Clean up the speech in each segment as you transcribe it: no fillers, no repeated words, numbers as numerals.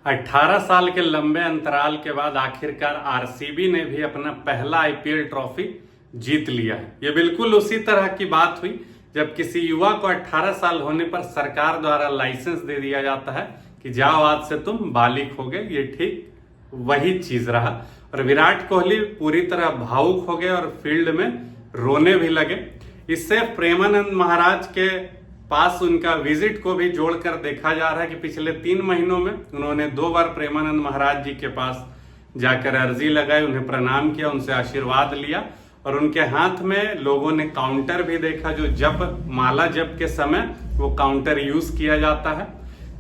18 साल के लंबे अंतराल के बाद आखिरकार आरसीबी ने भी अपना पहला आईपीएल ट्रॉफी जीत लिया है। ये बिल्कुल उसी तरह की बात हुई जब किसी युवा को 18 साल होने पर सरकार द्वारा लाइसेंस दे दिया जाता है कि जाओ आज से तुम बालिग हो गए। ये ठीक वही चीज रहा और विराट कोहली पूरी तरह भावुक हो गए और फील्ड में रोने भी लगे। इससे प्रेमानंद महाराज के पास उनका विजिट को भी जोड़कर देखा जा रहा है कि पिछले 3 महीनों में उन्होंने 2 बार प्रेमानंद महाराज जी के पास जाकर अर्जी लगाई, उन्हें प्रणाम किया, उनसे आशीर्वाद लिया और उनके हाथ में लोगों ने काउंटर भी देखा जो जप माला जप के समय वो काउंटर यूज किया जाता है।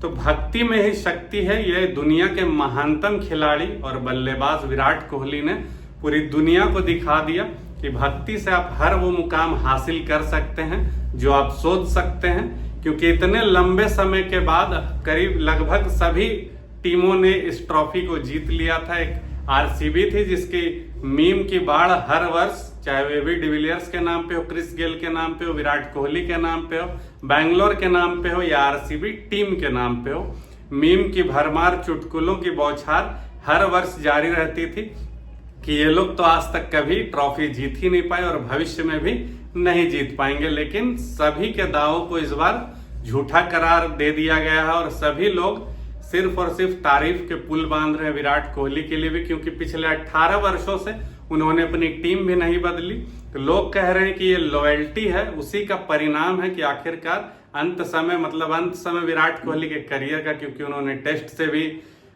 तो भक्ति में ही शक्ति है। यह दुनिया के महानतम खिलाड़ी और बल्लेबाज विराट कोहली ने पूरी दुनिया को दिखा दिया कि भक्ति से आप हर वो मुकाम हासिल कर सकते हैं जो आप सोच सकते हैं, क्योंकि इतने लंबे समय के बाद करीब लगभग सभी टीमों ने इस ट्रॉफी को जीत लिया था। एक आरसीबी थी जिसकी मीम की बाढ़ हर वर्ष, चाहे वो एबी डिविलियर्स के नाम पे हो, क्रिस गेल के नाम पे हो, विराट कोहली के नाम पे हो, बैंगलोर के नाम पे हो या आरसीबी टीम के नाम पे हो, मीम की भरमार, चुटकुलों की बौछार हर वर्ष जारी रहती थी कि ये लोग तो आज तक कभी ट्रॉफी जीत ही नहीं पाए और भविष्य में भी नहीं जीत पाएंगे। लेकिन सभी के दावों को इस बार झूठा करार दे दिया गया है और सभी लोग सिर्फ और सिर्फ तारीफ के पुल बांध रहे हैं विराट कोहली के लिए भी, क्योंकि पिछले 18 वर्षों से उन्होंने अपनी टीम भी नहीं बदली। तो लोग कह रहे हैं कि ये लॉयल्टी है, उसी का परिणाम है कि आखिरकार अंत समय विराट कोहली के करियर का, क्योंकि उन्होंने टेस्ट से भी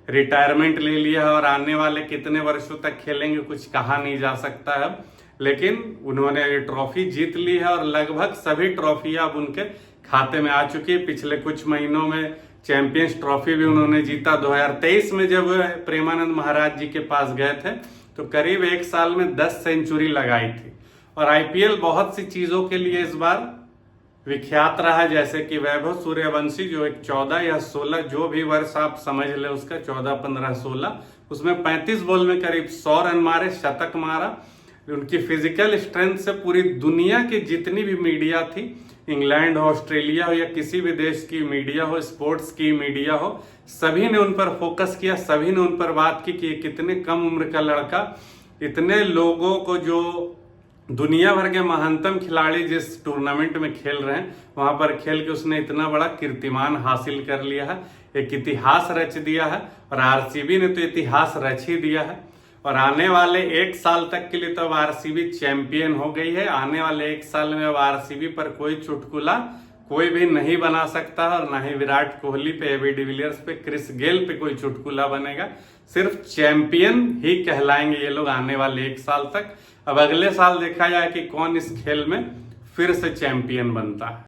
रिटायरमेंट ले लिया है और आने वाले कितने वर्षों तक खेलेंगे कुछ कहा नहीं जा सकता है। लेकिन उन्होंने ये ट्रॉफी जीत ली है और लगभग सभी ट्रॉफियां अब उनके खाते में आ चुकी है। पिछले कुछ महीनों में चैंपियंस ट्रॉफी भी उन्होंने जीता। 2023 में जब प्रेमानंद महाराज जी के पास गए थे तो करीब 1 साल में 10 सेंचुरी लगाई थी। और आईपीएल बहुत सी चीजों के लिए इस बार विख्यात रहा, जैसे कि वैभव सूर्यवंशी जो एक 14 या 16 जो भी वर्ष आप समझ ले उसका, 14, 15, 16, उसमें 35 बॉल में करीब 100 रन मारे, शतक मारा। उनकी फिजिकल स्ट्रेंथ से पूरी दुनिया की जितनी भी मीडिया थी, इंग्लैंड हो, ऑस्ट्रेलिया हो या किसी भी देश की मीडिया हो, स्पोर्ट्स की मीडिया हो, सभी ने उन पर फोकस किया, सभी ने उन पर बात की कि कितने कम उम्र का लड़का इतने लोगों को, जो दुनिया भर के महानतम खिलाड़ी जिस टूर्नामेंट में खेल रहे हैं वहां पर खेल के उसने इतना बड़ा कीर्तिमान हासिल कर लिया है, एक इतिहास रच दिया है। और आरसीबी ने तो इतिहास रच ही दिया है और आने वाले 1 साल तक के लिए तो अब आरसीबी चैंपियन हो गई है। आने वाले 1 साल में अब आरसीबी पर कोई चुटकुला कोई भी नहीं बना सकता और ना ही विराट कोहली पे, एबी डिविलियर्स पे, क्रिस गेल पे कोई चुटकुला बनेगा। सिर्फ चैंपियन ही कहलाएंगे ये लोग आने वाले 1 साल तक। अब अगले साल देखा जाए कि कौन इस खेल में फिर से चैंपियन बनता है।